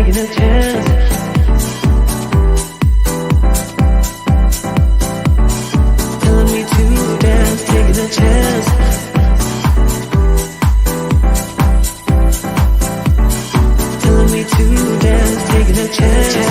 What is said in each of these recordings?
taking a chance. Telling me to dance, taking a chance. Telling me to dance, taking a chance.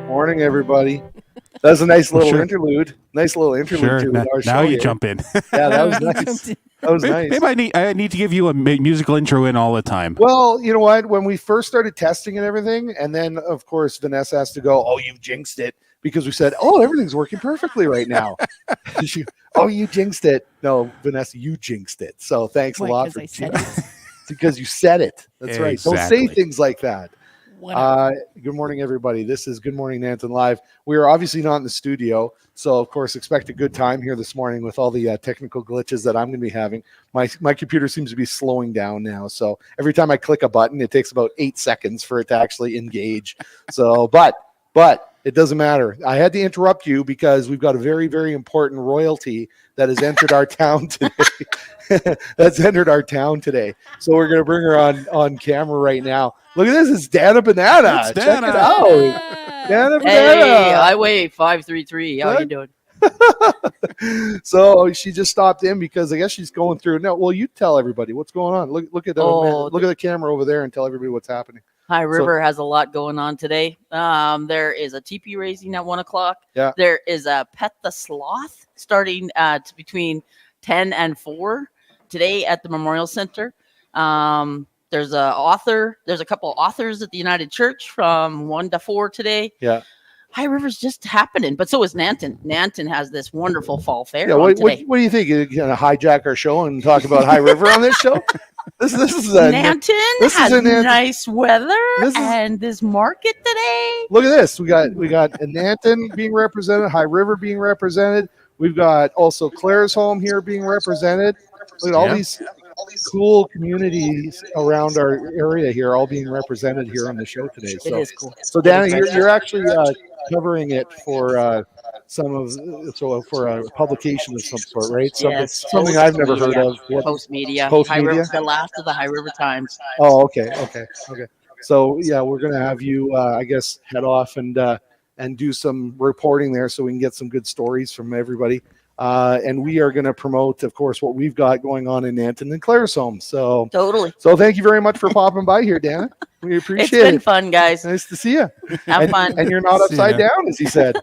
Morning, everybody. That's a nice little interlude. Nice little interlude to our show. Now you jump in. Yeah, that was nice. That was nice. Maybe I need to give you a musical intro in all the time. Well, you know what? When we first started testing and everything, and then of course Vanessa has to go, "Oh, you've jinxed it," because we said, "Oh, everything's working perfectly right now." Oh, you jinxed it. No, Vanessa, you jinxed it. So thanks a lot for I said it. because you said it. That's right. Don't Exactly. say things like that. Good morning, everybody. This is Good Morning Nanton Live. We are obviously not in the studio, so of course expect a good time here this morning with all the technical glitches that I'm going to be having. My computer seems to be slowing down now, so every time I click a button, it takes about 8 seconds for it to actually engage. So, but it doesn't matter. I had to interrupt you because we've got a very, very important royalty that has entered our town today. That's entered our town today. So we're going to bring her on camera right now. Look at this. It's Dana Banana. It's Check Dana. it out. Dana Hey, Banana. I weigh 533. How you doing? So she just stopped in because I guess she's going through. No, well, you tell everybody what's going on. Look at the camera over there and tell everybody what's happening. High River has a lot going on today. There is a teepee raising at 1 o'clock. Yeah. There is a Pet the Sloth starting at between 10 and 4 today at the Memorial Center. There's a couple of authors at the United Church from 1 to 4 today. Yeah. High River's just happening, but so is Nanton. Nanton has this wonderful fall fair. Yeah, what do you think? You're going to hijack our show and talk about High River on this show? This is Nanton has nice weather and this market today. Look at this. We got Nanton being represented, High River being represented. We've got also Claresholm here being represented. Look at all these cool communities around our area here, all being represented here on the show today. So, it is cool. So, Dana, you're actually covering it for for a publication of some sort, right? Something I've never heard of. Post Media. Post Media? The last of the High River Times. Oh, okay. So yeah, we're gonna have you, I guess, head off and do some reporting there, so we can get some good stories from everybody. And we are going to promote, of course, what we've got going on in Nanton and Claresholm. So totally. So thank you very much for popping by here, Dana. We appreciate it. It's been fun, guys. Nice to see you. Have fun. And you're not upside down, as he said.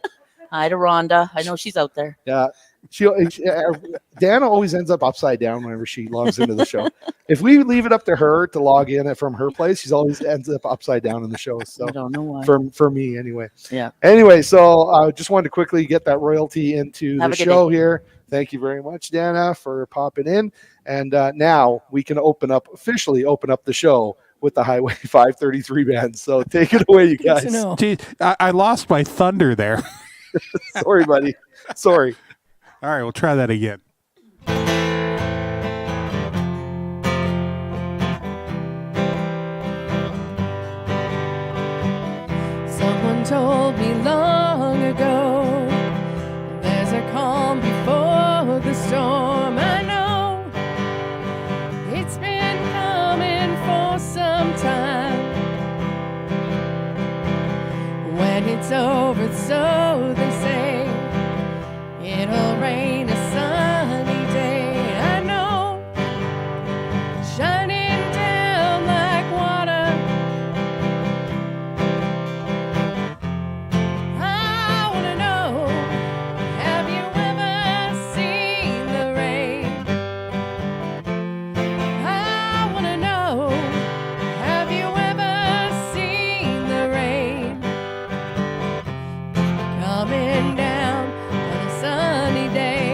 Hi to Rhonda. I know she's out there. Yeah. Dana always ends up upside down whenever she logs into the show. If we leave it up to her to log in from her place, she's always ends up upside down in the show. So I don't know why. For me anyway. Yeah. Anyway, so I just wanted to quickly get that royalty into the show day. here. Thank you very much, Dana, for popping in. And now we can officially open up the show with the Highway 533 band. So take it away, you guys. Gee, I lost my thunder there. Sorry, buddy. Sorry. All right, we'll try that again. Someone told me long ago, there's a calm before the storm. I know it's been coming for some time. When it's over, so they say, it'll rain a sunny day. I know, shining down like water. I wanna know, have you ever seen the rain? I wanna know, have you ever seen the rain? Coming down on a sunny day.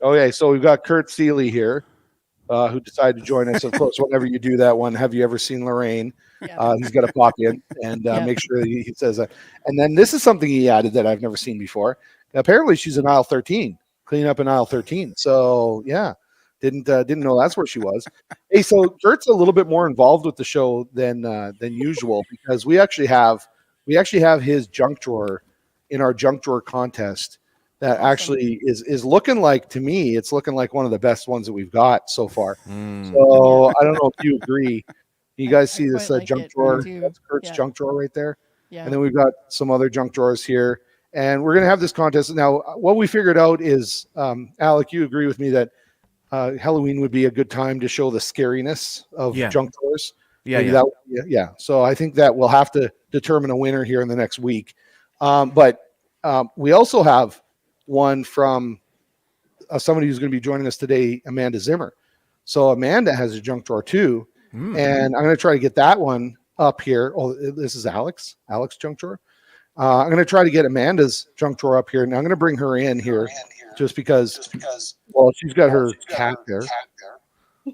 Okay, so we've got Kurt Seeley here, who decided to join us. Of course, whenever you do that one, have you ever seen Lorraine? Yeah. He's got to pop in and make sure that he says that. And then this is something he added that I've never seen before. Apparently, she's in aisle 13, cleaning up in aisle 13. So yeah, didn't know that's where she was. Hey, so Kurt's a little bit more involved with the show than usual because we actually have his junk drawer in our junk drawer contest. That actually is looking like, to me, it's looking like one of the best ones that we've got so far. So I don't know if you agree. You guys see this junk drawer? That's Kurt's junk drawer right there. Yeah. And then we've got some other junk drawers here. And we're going to have this contest. Now, what we figured out is, Alec, you agree with me that Halloween would be a good time to show the scariness of junk drawers. Yeah. So I think that we'll have to determine a winner here in the next week. But we also have one from somebody who's going to be joining us today, Amanda Zimmer. So Amanda has a junk drawer too. And I'm going to try to get that one up here. Oh, this is Alex junk drawer. I'm going to try to get Amanda's junk drawer up here. And I'm going to bring her in here just because, well, she's got her cat there.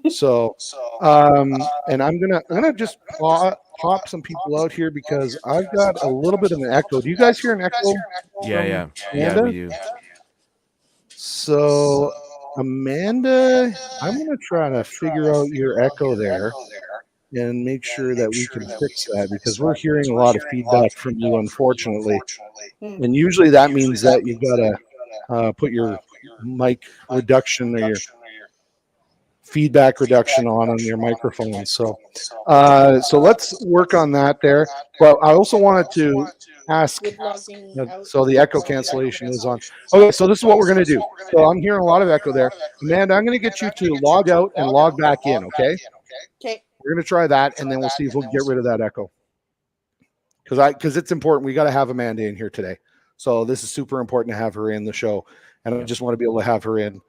So, and I'm going to just pop some people out here because I've got a little bit of an echo. Do you guys hear an echo? Yeah, we do. So, Amanda, I'm going to try to figure out your echo there and make sure that we can fix that because we're hearing a lot of feedback from you, unfortunately. And usually that means that you've got to put your mic reduction or your feedback reduction on your microphone. So let's work on that there. But I also wanted to ask, so the echo cancellation is on. Okay, so this is what we're going to do. So I'm hearing a lot of echo there. Amanda, I'm going to get you to log out and log back in, okay? Okay. We're going to try that, and then we'll see if we can get rid of that echo. Because it's important. We got to have Amanda in here today. So this is super important to have her in the show. And I just want to be able to have her in.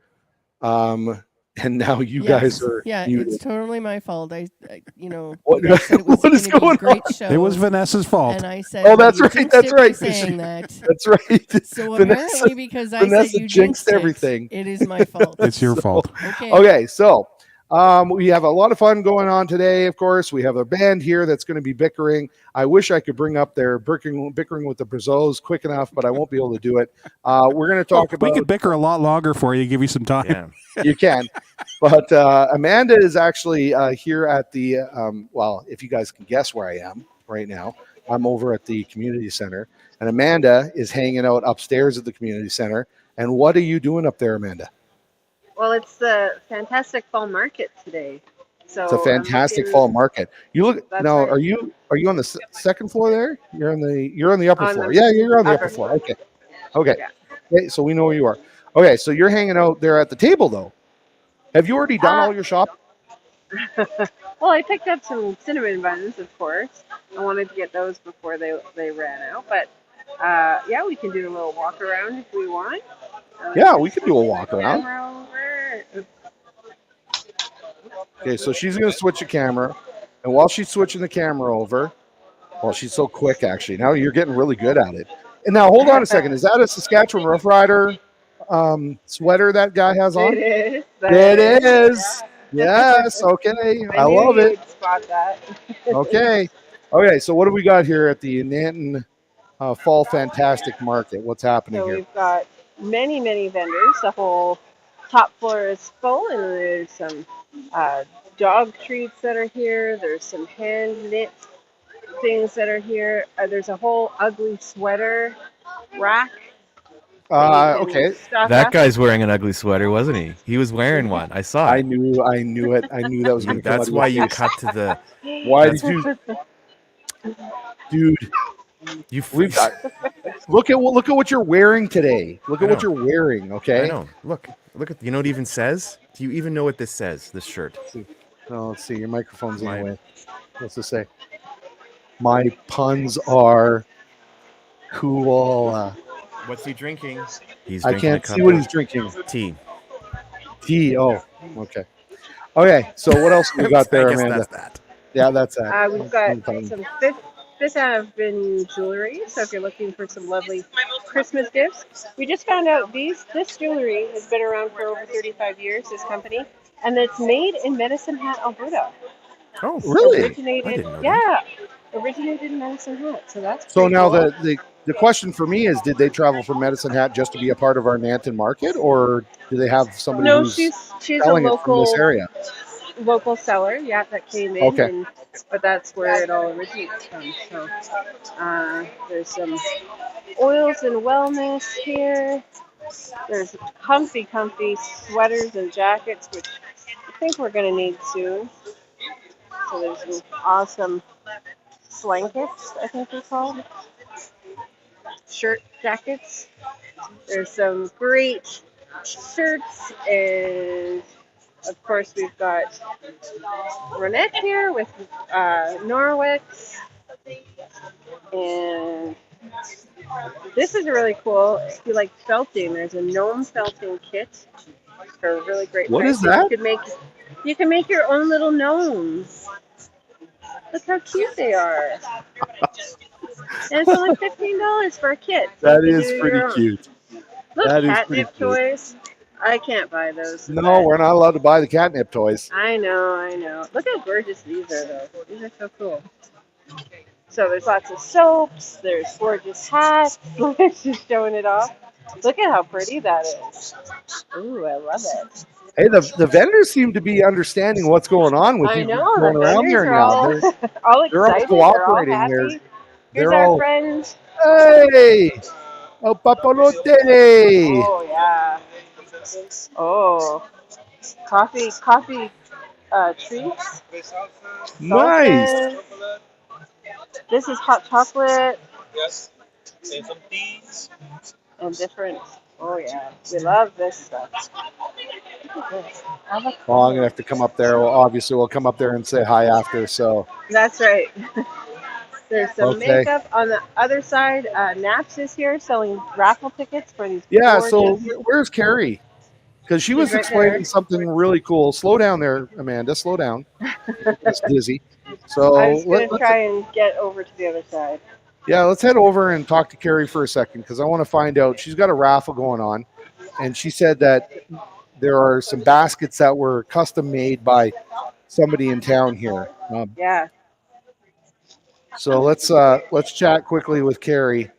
And now you guys are muted. It's totally my fault. I what is going on? Show, it was Vanessa's fault. And I said, oh, that's right. That's right. Saying that. That's right. So Vanessa, apparently, because I Vanessa said you jinxed everything, it is my fault. It's your fault. Okay. So we have a lot of fun going on today. Of course, we have a band here that's going to be bickering. I wish I could bring up their bickering with the Brazos quick enough, but I won't be able to do it. We're going to talk about. We could bicker a lot longer for you. Give you some time. Yeah. You can, but Amanda is actually here at the. Well, if you guys can guess where I am right now, I'm over at the community center, and Amanda is hanging out upstairs at the community center. And what are you doing up there, Amanda? Well, it's the fantastic fall market today. So it's a fantastic fall market. You look now. Right. Are you on the second floor there? You're on the upper floor. Yeah, you're on the upper floor. Okay. Yeah. Okay. So we know where you are. Okay. So you're hanging out there at the table, though. Have you already done all your shopping? Well, I picked up some cinnamon buns, of course. I wanted to get those before they ran out. But we can do a little walk around if we want. Yeah, we can do a walk around. Okay, so she's going to switch the camera. And while she's switching the camera over, well, she's so quick, actually. Now you're getting really good at it. And now, hold on a second. Is that a Saskatchewan Rough Rider sweater that guy has on? It is. It is. Yes, okay. I love it. Spot that. Okay, so what do we got here at the Nanton Fall Fantastic Market? What's happening here? We've got many, many vendors. The whole top floor is full, and there's some dog treats that are here. There's some hand knit things that are here. There's a whole ugly sweater rack. Okay. That guy's wearing an ugly sweater, wasn't he? He was wearing one. I saw it. I knew it. I knew that was going to come. That's why you cut to the. Why did you, dude? Look at what you're wearing today. Look at what you're wearing. Okay. I know. Look at. You know what it even says? Do you even know what this says? This shirt. Let's see. Your microphone's in the way. What's this say? My puns are cool. What's he drinking? I can't see what he's drinking. Tea. Oh, okay. Okay. So what else we got there, Amanda? That's that. Yeah, that's that. We've got some This have been jewelry, so if you're looking for some lovely Christmas gifts, we just found out this jewelry has been around for over 35 years. This company, and it's made in Medicine Hat, Alberta. Oh, Really? I didn't know that. Yeah, originated in Medicine Hat, so that's So pretty now cool. the question for me is, did they travel from Medicine Hat just to be a part of our Nanton market, or do they have somebody No, who's she's a selling it from this area? local seller, yeah, that came in, Okay. and but that's where it all originates from. So there's some oils and wellness here. There's comfy sweaters and jackets, which I think we're gonna need soon. So there's some awesome blankets, I think they're called, shirt jackets. There's some great shirts, and of course we've got Ronette here with Norwix, and this is really cool. If you like felting, there's a gnome felting kit for a really great What price. is that? You can make your own little gnomes. Look how cute they are. And it's only $15 for a kit. So That you can is do pretty your own. cute. Look, That is pretty catnip cute. toys. I can't buy those. No, we're not allowed to buy the catnip toys. I know. Look how gorgeous these are, though. These are so cool. So there's lots of soaps. There's gorgeous hats. Just showing it off. Look at how pretty that is. Ooh, I love it. Hey, the vendors seem to be understanding what's going on with I you know, going the around vendors here are now. all, They're all they're all excited. cooperating. They're all They're happy. Here's they're our all, friend. hey, oh papalote. Oh, yeah. Oh, coffee treats. Nice. Salsa. This is hot chocolate and different. Oh, yeah. We love this stuff. Look at this. Avocado. Well, I'm gonna have to come up there. Well, obviously, we'll come up there and say hi after. So That's right. There's some okay. makeup on the other side. Naps is here selling raffle tickets for these Yeah. gorgeous. So where's Carrie? Because she was She's right explaining there. something really cool. Slow down there, Amanda. Slow down. That's dizzy. I So was going to let's try and get over to the other side. let's head over and talk to Carrie for a second because I want to find out. She's got a raffle going on, and she said that there are some baskets that were custom made by somebody in town here. Yeah. So let's chat quickly with Carrie.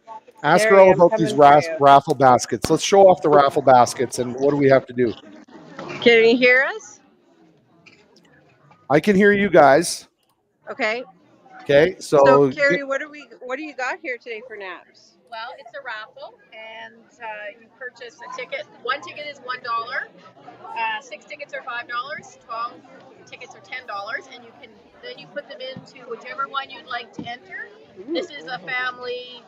Ask her Carrie, all I'm about these coming for you. raffle baskets. Let's show off the raffle baskets and what do we have to do? Can you hear us? I can hear you guys. Okay. Okay, So Carrie, what do you got here today for naps? Well, it's a raffle, and you purchase a ticket. One ticket is $1. 6 tickets are $5. 12 tickets are $10, and then you put them into whichever one you'd like to enter. This is a family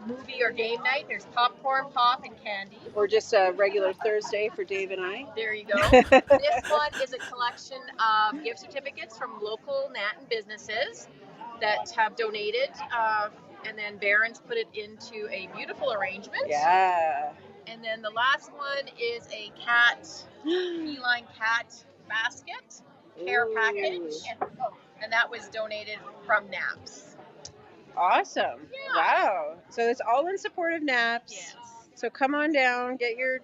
movie or game night. There's popcorn, pop, and candy. Or just a regular Thursday for Dave and I? There you go. This one is a collection of gift certificates from local Nanton businesses that have donated, and then Barron's put it into a beautiful arrangement. Yeah. And then the last one is a feline cat basket, care package, and that was donated from Naps. Awesome. Yeah. Wow. So it's all in support of Naps. Yes. So come on down, get your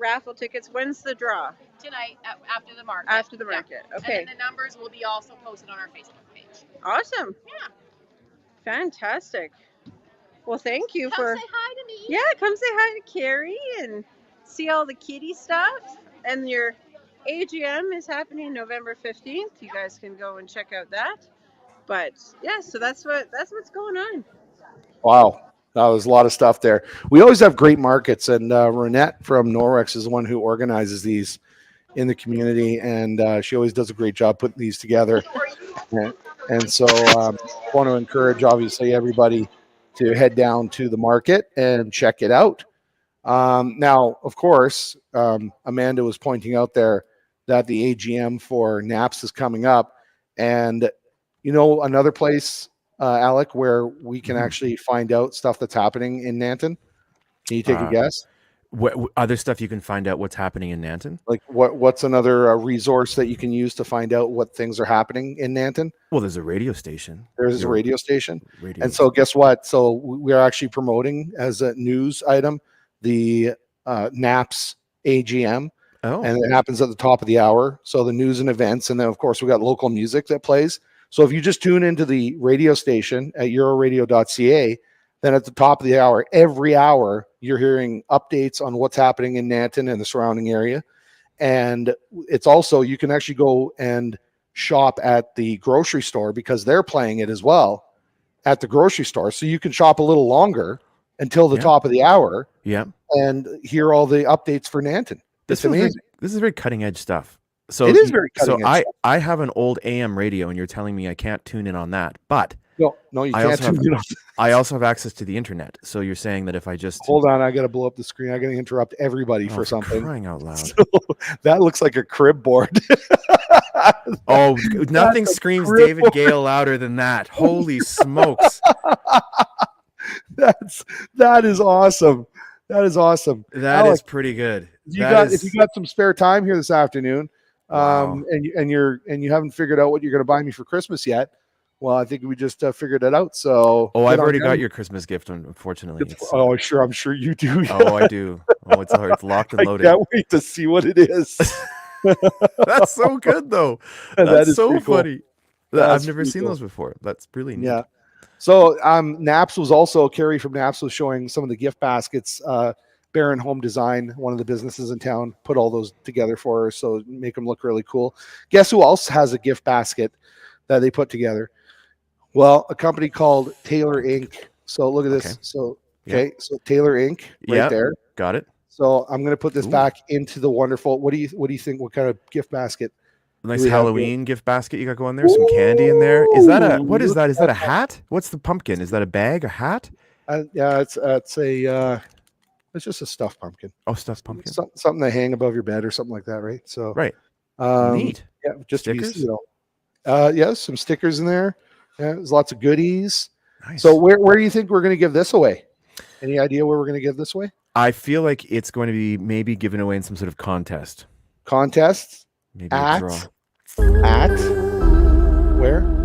raffle tickets. When's the draw? Tonight, after the market. After the market. Yeah. Okay. And then the numbers will be also posted on our Facebook page. Awesome. Yeah. Fantastic. Well, thank you Come say hi to me. Yeah, come say hi to Carrie and see all the kitty stuff. And your AGM is happening November 15th. You guys can go and check out that. But yeah, so that's what's going on. Wow, that was a lot of stuff there. We always have great markets, and Ronette from Norwex is the one who organizes these in the community, and she always does a great job putting these together. And so I want to encourage, obviously, everybody to head down to the market and check it out. Now, of course, Amanda was pointing out there that the AGM for NAPS is coming up, and another place, Alec, where we can actually find out stuff that's happening in Nanton. Can you take a guess? What other stuff you can find out what's happening in Nanton? Like what's another resource that you can use to find out what things are happening in Nanton? Well, there's a radio station. There's a radio station. Radio. And so guess what? So we are actually promoting as a news item the NAPS AGM. Oh. And it happens at the top of the hour. So the news and events. And then, of course, we got local music that plays. So if you just tune into the radio station at euroradio.ca, then at the top of the hour, every hour, you're hearing updates on what's happening in Nanton and the surrounding area. And it's also, you can actually go and shop at the grocery store because they're playing it as well at the grocery store. So you can shop a little longer until the top of the hour. Yeah. And hear all the updates for Nanton. It's amazing. This is very cutting edge stuff. So it is very cutting edge. So I have an old AM radio, and you're telling me I can't tune in on that. But no, you can't tune in on that. I also have access to the internet. So you're saying that if I just hold on, I got to blow up the screen. I got to interrupt everybody for something. Crying out loud! So, that looks like a crib board. Oh, nothing screams David Gale louder than that. Holy smokes! That is awesome. That is awesome. That Alec, is pretty good. If you got some spare time here this afternoon, and you haven't figured out what you're going to buy me for Christmas yet, well, I think we just figured it out. So I've already got your Christmas gift. Unfortunately, I'm sure you do. Oh, I do. Oh, it's locked and loaded. I can't wait to see what it is. That's so good, though. That's so funny. Cool. I've never seen those before. That's really neat. Yeah. So Naps was also, Carrie from Naps was showing some of the gift baskets. Baron Home Design, one of the businesses in town, put all those together for her, so make them look really cool. Guess who else has a gift basket that they put together? Well, a company called Taylor Inc. So look at this. Okay. So so Taylor Inc. right there. Got it. So I'm going to put this back into the wonderful. What do you think? What kind of gift basket? Nice Halloween gift basket you got going there. Some candy in there. Is that what is that? Is that a hat? What's the pumpkin? Is that a bag? A hat? Yeah, it's just a stuffed pumpkin. Oh, stuffed pumpkin. Something they hang above your bed or something like that, right? So right. Neat. Yeah, just stickers. Some stickers in there. Yeah, there's lots of goodies. Nice. So where do you think we're going to give this away? Any idea where we're going to give this away? I feel like it's going to be maybe given away in some sort of contest. Contest? Maybe a draw. At where?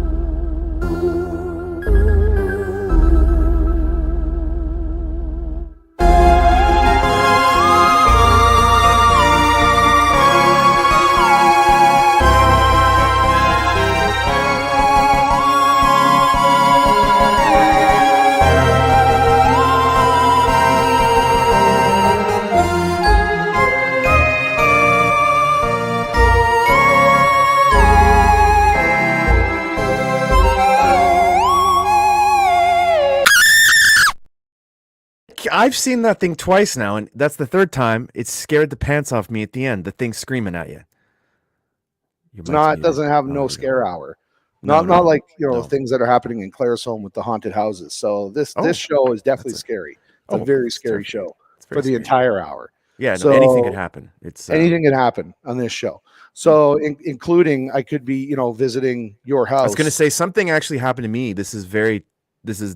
I've seen that thing twice now, and that's the third time. It scared the pants off me at the end. The thing screaming at you. It doesn't have no scare hour. Not like things that are happening in Claresholm with the haunted houses. So this show is definitely scary. It's a very scary show for the entire hour. Yeah, so anything could happen. It's anything could happen on this show. So including I could be visiting your house. I was going to say something actually happened to me.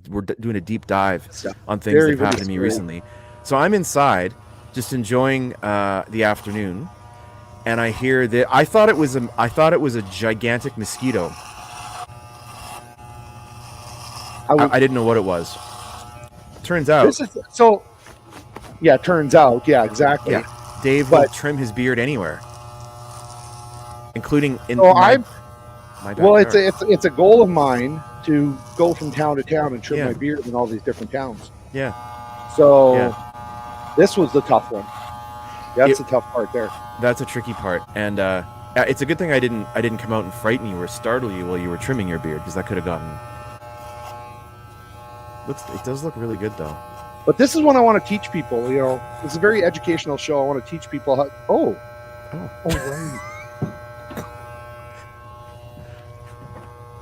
We're doing a deep dive on things that have happened to me recently. So I'm inside, just enjoying the afternoon, and I hear that I thought it was a gigantic mosquito. I didn't know what it was. Turns out. Turns out. Yeah, exactly. Yeah. Dave will trim his beard anywhere, including in my backyard. Well, it's a goal of mine to go from town to town and trim my beard in all these different towns. Yeah. So this was the tough one. That's the tough part there. That's a tricky part, and it's a good thing I didn't come out and frighten you or startle you while you were trimming your beard, because that could have gotten. It does look really good though. But this is what I want to teach people. It's a very educational show. I want to teach people how. Oh,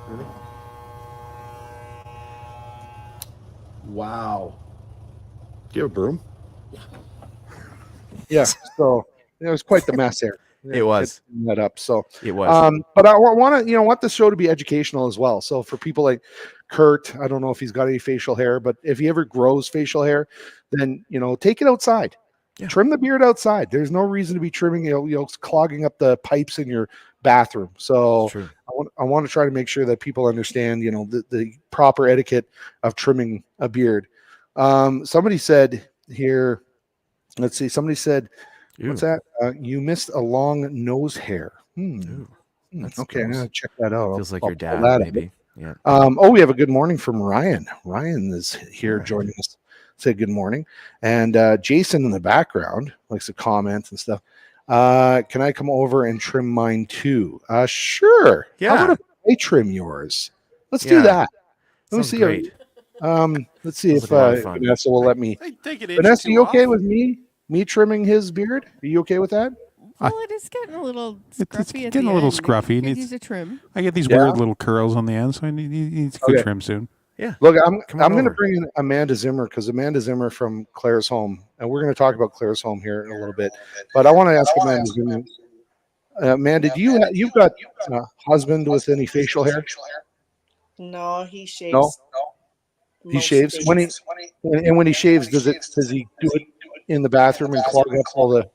right. Wow. Do you have a broom? Yeah. So it was quite the mess here. It was that up. So it was. But I want to, want the show to be educational as well. So for people like Kurt, I don't know if he's got any facial hair, but if he ever grows facial hair, then take it outside. Trim the beard outside. There's no reason to be trimming, clogging up the pipes in your bathroom. So I want to try to make sure that people understand, the proper etiquette of trimming a beard. Somebody said here, let's see, somebody said, what's that? You missed a long nose hair. Okay, I'm going to check that out. Feels like I'll your pull dad, that maybe. up. Yeah. We have a good morning from Ryan. Ryan is here joining us. Say good morning. And Jason in the background likes to comment and stuff. Can I come over and trim mine too? Sure. Yeah. How about if I trim yours? Let's do that. Let me Sounds see. Great. Let's see if like a lot of fun. Vanessa will let me. Take it Vanessa, you okay with me trimming his beard? Are you okay with that? Well, it is getting a little scruffy. It's at getting the a little end. scruffy. It could use a trim. I get these weird little curls on the end, so I need a good trim soon. Yeah. Look, I'm going to bring in Amanda Zimmer because Amanda Zimmer from Claresholm, and we're going to talk about Claresholm here in a little bit. But I want to ask Amanda Zimmer. Amanda, you've got a husband with any facial hair? No, he shaves. No, he shaves. When he shaves, does he do it in the bathroom and clog up all the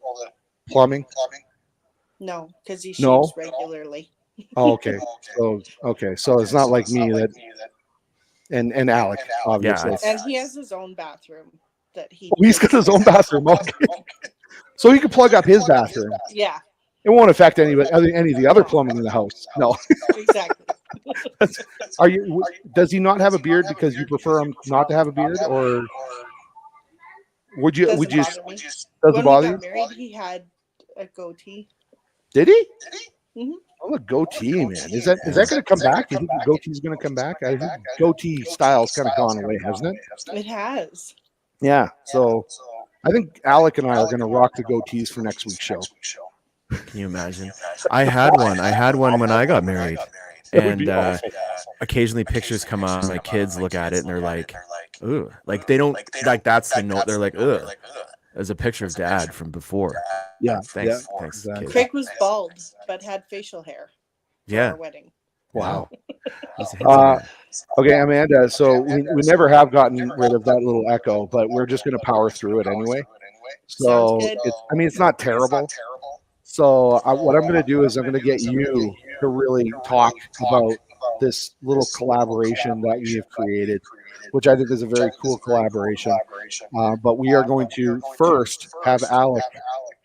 plumbing? No, because he shaves regularly. Oh, okay. So it's not like me that. And Alec, obviously. Yeah, and he has his own bathroom that he. He's got his own bathroom. Okay. So he can plug up his bathroom. Yeah. It won't affect any of the other plumbing in the house. No. Exactly. Does he not have a beard because you prefer him not to have a beard, or would you? Doesn't Doesn't when bother we you? got married, he had a goatee. Did he? Mm-hmm. Oh, a goatee, man. Is that going to come back? Do you think the goatee's going to come back? I think goatee style's kind of gone away, hasn't it? It has. Yeah. So I think Alec and I are going to rock the goatees for next week's show. Can you imagine? I had one when I got married. And occasionally pictures come on. My kids look at it and they're like, "Ooh!" Like they don't like that's the note. They're like, "Ugh." There's a picture of Dad from before. Yeah, thanks. Exactly. Craig was bald but had facial hair. For our wedding. Wow. Okay, Amanda. So we never have gotten rid of that little echo, but we're just going to power through it anyway. So it's not terrible. So what I'm going to do is I'm going to get you to really talk about this little collaboration that we have created, which I think is a very cool collaboration. But we are going to first have Alec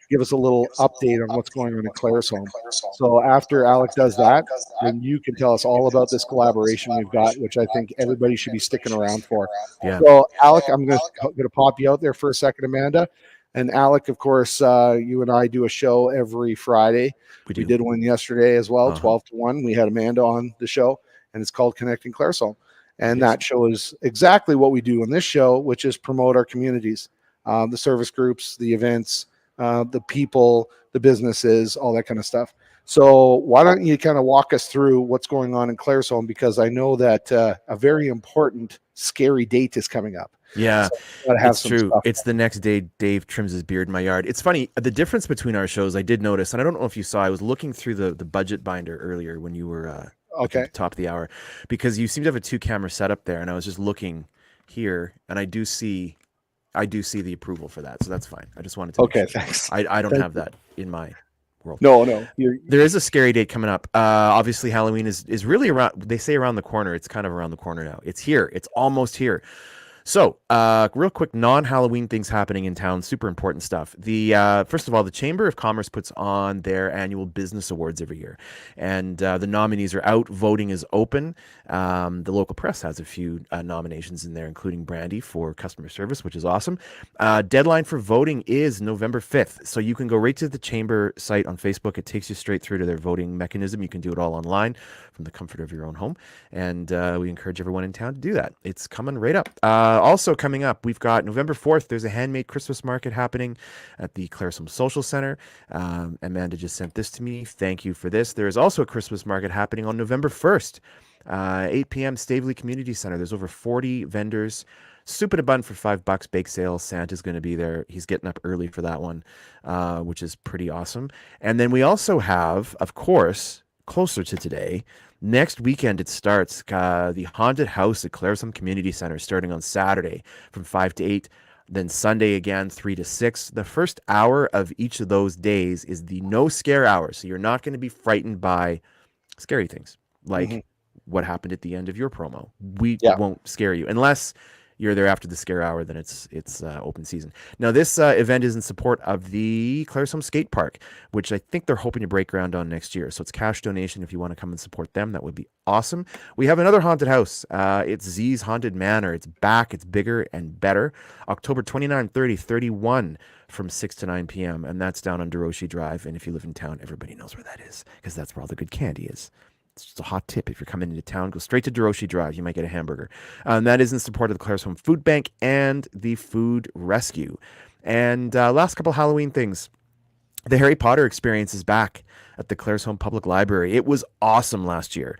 give us a little update on what's going on in Claresholm. So after Alec does that, then you can tell us all about this collaboration we've got, which I think everybody should be sticking around for. Yeah. So Alec, I'm going to pop you out there for a second, Amanda. And Alec, of course, you and I do a show every Friday. We did one yesterday as well, 12 to 1. We had Amanda on the show, and it's called Connecting Claresholm. And that show is exactly what we do in this show, which is promote our communities, the service groups, the events, the people, the businesses, all that kind of stuff. So why don't you kind of walk us through what's going on in Claresholm, because I know that a very important, scary date is coming up. Yeah, so it's true. It's the next day Dave trims his beard in my yard. It's funny, the difference between our shows, I did notice, and I don't know if you saw, I was looking through the budget binder earlier when you were at the top of the hour, because you seem to have a 2-camera setup there, and I was just looking here, and I do see the approval for that, so that's fine. I just wanted to thanks. I don't have that in my world. No. There is a scary date coming up. Obviously Halloween is really around, they say around the corner. It's kind of around the corner now. It's here. It's almost here. So, real quick, non-Halloween things happening in town, super important stuff. First of all, the Chamber of Commerce puts on their annual business awards every year, and the nominees are out. Voting is open. The local press has a few nominations in there, including Brandy for customer service, which is awesome. Deadline for voting is November 5th, so you can go right to the Chamber site on Facebook. It takes you straight through to their voting mechanism. You can do it all online from the comfort of your own home, and we encourage everyone in town to do that. It's coming right up. Also coming up, we've got November 4th, there's a handmade Christmas market happening at the Claresholm Social Center. Amanda just sent this to me. Thank you for this. There is also a Christmas market happening on November 1st, 8 p.m. Staveley Community Center. There's over 40 vendors. Soup and a bun for $5. Bake sale. Santa's going to be there. He's getting up early for that one, which is pretty awesome. And then we also have, of course, closer to today, next weekend it starts, the Haunted House at Claresholm Community Center, starting on Saturday from 5 to 8. Then Sunday again, 3 to 6. The first hour of each of those days is the no scare hour. So you're not going to be frightened by scary things like what happened at the end of your promo. We won't scare you unless you're there after the scare hour. Then it's open season. Now this event is in support of the Claresholm Skate Park, which I think they're hoping to break ground on next year. So it's cash donation if you want to come and support them. That would be awesome. We have another haunted house. It's Z's Haunted Manor. It's back. It's bigger and better. October 29, 30, 31 from 6 to 9 p.m. And that's down on Duroshi Drive. And if you live in town, everybody knows where that is because that's where all the good candy is. It's just a hot tip. If you're coming into town, go straight to Duroshi Drive. You might get a hamburger. That is in support of the Claresholm Food Bank and the Food Rescue. And last couple Halloween things. The Harry Potter experience is back at the Claresholm Public Library. It was awesome last year.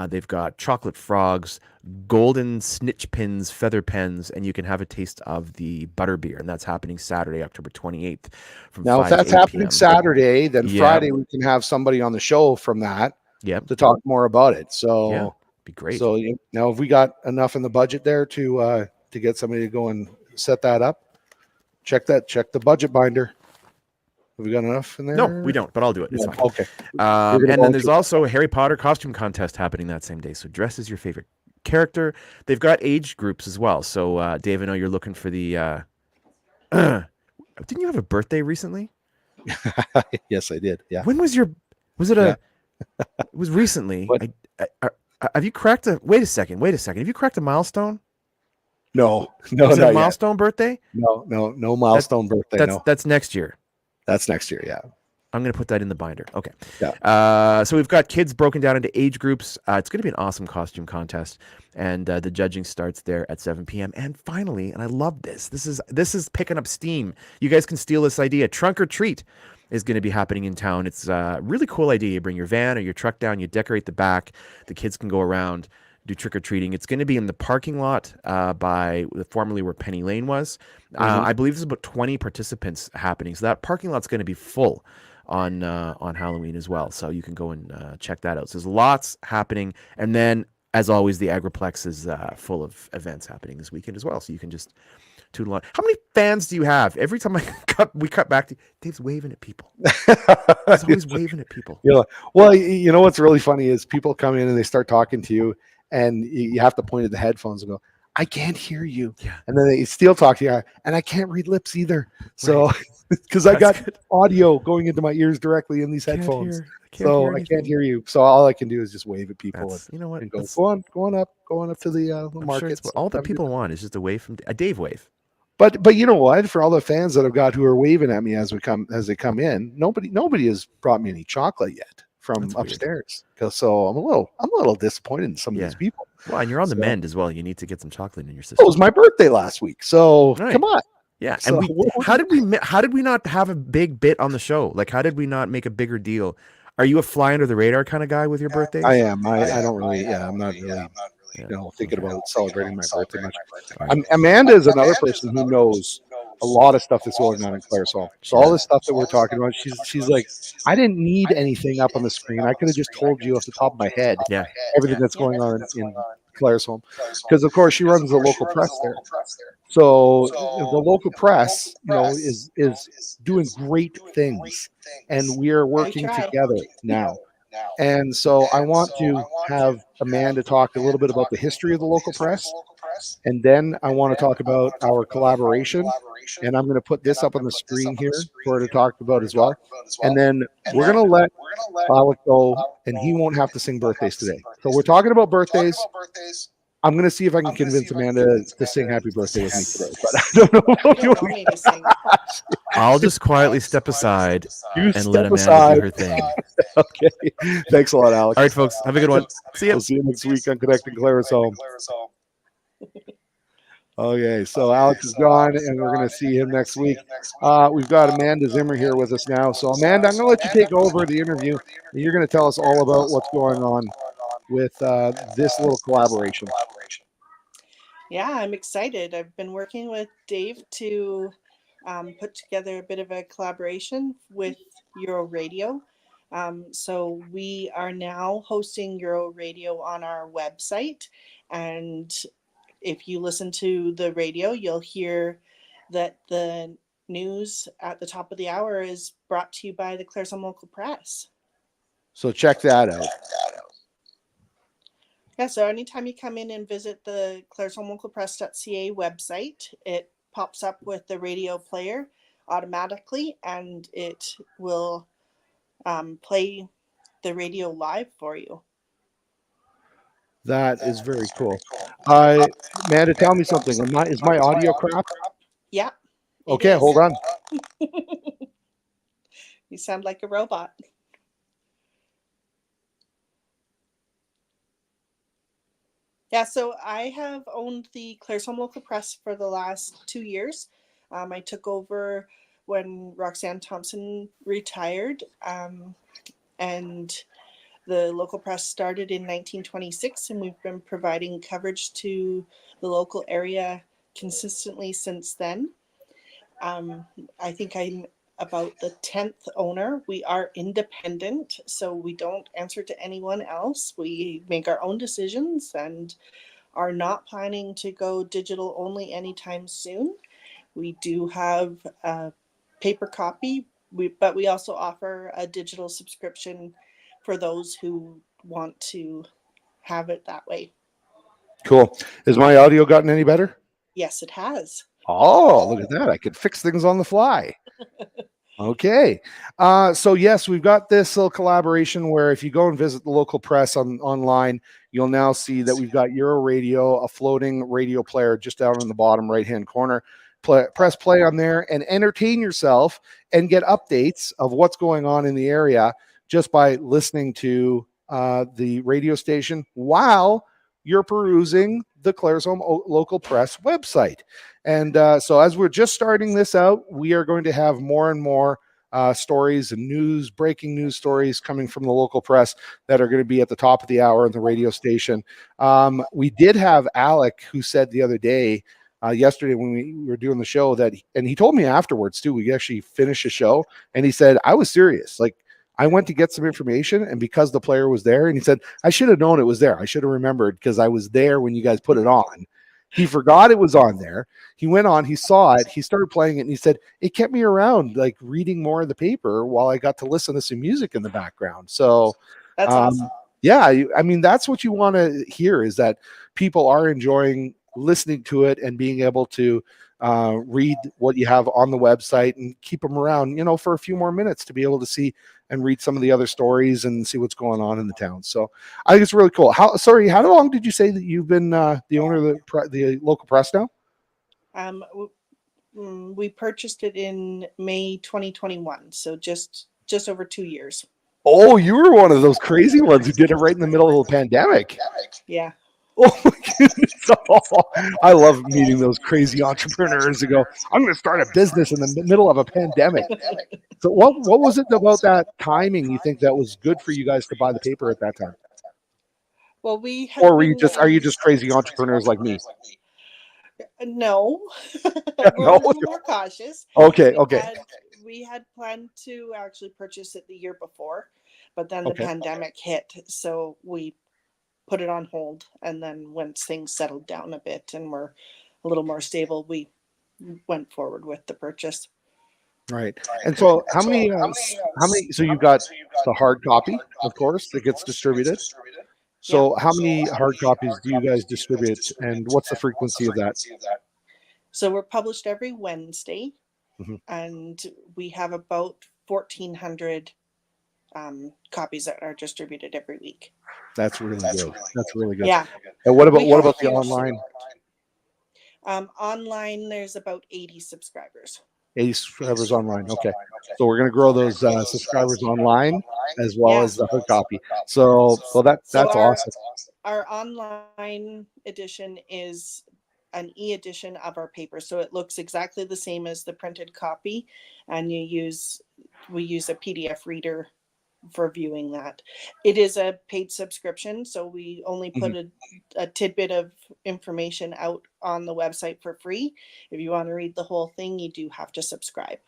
They've got chocolate frogs, golden snitch pins, feather pens, and you can have a taste of the butterbeer. And that's happening Saturday, October 28th from Now, 5 if that's to 8 happening p.m. Saturday, then Friday we can have somebody on the show from that to talk more about it. So be great. So now, have we got enough in the budget there to get somebody to go and set that up? Check the budget binder. Have we got enough in there? No, we don't, but I'll do it. It's fine. Okay. And then there's also a Harry Potter costume contest happening that same day. So dress as your favorite character. They've got age groups as well. So Dave, I know you're looking for the. Didn't you have a birthday recently? Yes, I did. Yeah. When was your? Was it a? It was recently. Have you cracked a? Wait a second. Have you cracked a milestone? No. Was it a milestone birthday? No milestone birthday. That's next year. That's next year, yeah. I'm going to put that in the binder. Okay. Yeah. So we've got kids broken down into age groups. It's going to be an awesome costume contest, and the judging starts there at 7 p.m. And finally, and I love this. This is picking up steam. You guys can steal this idea. Trunk or treat is going to be happening in town. It's a really cool idea. You bring your van or your truck down. You decorate the back. The kids can go around, do trick-or-treating. It's going to be in the parking lot by formerly where Penny Lane was. I believe there's about 20 participants happening. So that parking lot's going to be full on Halloween as well. So you can go and check that out. So there's lots happening. And then, as always, the Agriplex is full of events happening this weekend as well. So you can just tune on. How many fans do you have? Every time we cut back to Dave's waving at people. He's always waving at people. Yeah. Well, you know what's really funny is people come in and they start talking to you, and you have to point at the headphones and go, I can't hear you. Yeah. And then they still talk to you, and I can't read lips either. So, because I got audio going into my ears directly in these headphones. I can't hear you. So all I can do is just wave at people. You know what? And go on up to the markets. Sure all that people want is just a wave from a Dave wave. But you know what? For all the fans that I've got who are waving at me as they come in, nobody has brought me any chocolate yet from upstairs. So I'm a little disappointed in some of these people. Well, and you're on the mend as well. You need to get some chocolate in your system. It was my birthday last week, so come on. Yeah, so, and how did we not have a big bit on the show? Like, how did we not make a bigger deal? Are you a fly under the radar kind of guy with your birthdays? I am. I don't really. Yeah, I'm not really. Thinking about celebrating my birthday much. Amanda is another person who knows a lot of stuff that's going on in Claresholm. So all this stuff that we're talking about, she's like, I didn't need anything up on the screen. I could have just told you off the top of my head everything that's going on in Claresholm, because of course she runs the local press there. So the local press, is doing great things, and we are working together now. And so I want to have Amanda talk a little bit about the history of the local press, and then I want to talk about our collaboration. And I'm going to put this up on the screen here for her to talk about as well. And then we're going to let Alec go, and he won't have to sing birthdays today. So we're talking about birthdays. I'm going to see if I can convince Amanda to sing happy birthday with me today. But I don't know if you want me to sing. I'll just quietly step aside and let Amanda do her thing. Okay. Thanks a lot, Alex. All right, folks. Have a good one. See you. We'll see you next week on Connecting Claresholm. Okay, so Alex is gone, and we're going to see him next week. We've got Amanda Zimmer here with us now. So, Amanda, I'm going to let you take over the interview, and you're going to tell us all about what's going on with this little collaboration. Yeah, I'm excited. I've been working with Dave to put together a bit of a collaboration with Euro Radio. So we are now hosting Euro Radio on our website, and if you listen to the radio, you'll hear that the news at the top of the hour is brought to you by the Claresholm Local Press. So check that out. Yeah, so anytime you come in and visit the claresholmlocalpress.ca website, it pops up with the radio player automatically, and it will play the radio live for you. That is very cool. Amanda, tell me something. Is my audio crap? Yeah. Okay, hold on. You sound like a robot. Yeah, so I have owned the Claresholm Local Press for the last 2 years. I took over when Roxanne Thompson retired, and the local press started in 1926, and we've been providing coverage to the local area consistently since then. I think I'm about the 10th owner. We are independent, so we don't answer to anyone else. We make our own decisions and are not planning to go digital only anytime soon. We do have a paper copy, but we also offer a digital subscription for those who want to have it that way. Cool. Has my audio gotten any better? Yes, it has. Oh, look at that. I could fix things on the fly. Okay. So yes, we've got this little collaboration where if you go and visit the local press online, you'll now see that we've got Euro Radio, a floating radio player just down in the bottom right-hand corner. Press play on there and entertain yourself and get updates of what's going on in the area just by listening to the radio station while you're perusing the Claresholm Local Press website. And so as we're just starting this out, we are going to have more and more stories and breaking news stories coming from the local press that are going to be at the top of the hour on the radio station. We did have Alec, who said the other day, yesterday when we were doing the show, and he told me afterwards too, we actually finished the show, and he said, I was serious. Like, I went to get some information, and because the player was there, and he said, I should have known it was there. I should have remembered because I was there when you guys put it on. He forgot it was on there. He went on, he saw it, he started playing it, and he said, it kept me around, like reading more of the paper while I got to listen to some music in the background. So that's awesome. Yeah, I mean, that's what you want to hear, is that people are enjoying listening to it and being able to read what you have on the website and keep them around, for a few more minutes to be able to see and read some of the other stories and see what's going on in the town. So I think it's really cool. How long did you say that you've been the owner of the local press now? We purchased it in May 2021, so just over 2 years. Oh, you were one of those crazy ones who did it right in the middle of the pandemic. Yeah. Oh my goodness. Oh, I love meeting those crazy entrepreneurs who go, I'm going to start a business in the middle of a pandemic. So what was it about that timing you think that was good for you guys to buy the paper at that time? Well, or are you just crazy entrepreneurs like me? No. We're No? a little more cautious. Okay. We had planned to actually purchase it the year before, but then the Okay. pandemic hit, so we put it on hold, and then once things settled down a bit and were a little more stable, we went forward with the purchase. Right. And so how many so you've got the hard copy, of course, that gets distributed. So how many hard copies do you guys distribute, and what's the frequency of that? So we're published every Wednesday, Mhm. and we have about 1,400 copies that are distributed every week. That's really good. That's really good. Yeah. And what about the online? Online, there's about 80 subscribers. 80 subscribers online. Okay. So we're going to grow those subscribers online as well as the hard copy. So that's awesome. Our online edition is an e-edition of our paper. So it looks exactly the same as the printed copy. And we use a PDF reader for viewing that. It is a paid subscription, so we only put a tidbit of information out on the website for free. If you want to read the whole thing, you do have to subscribe.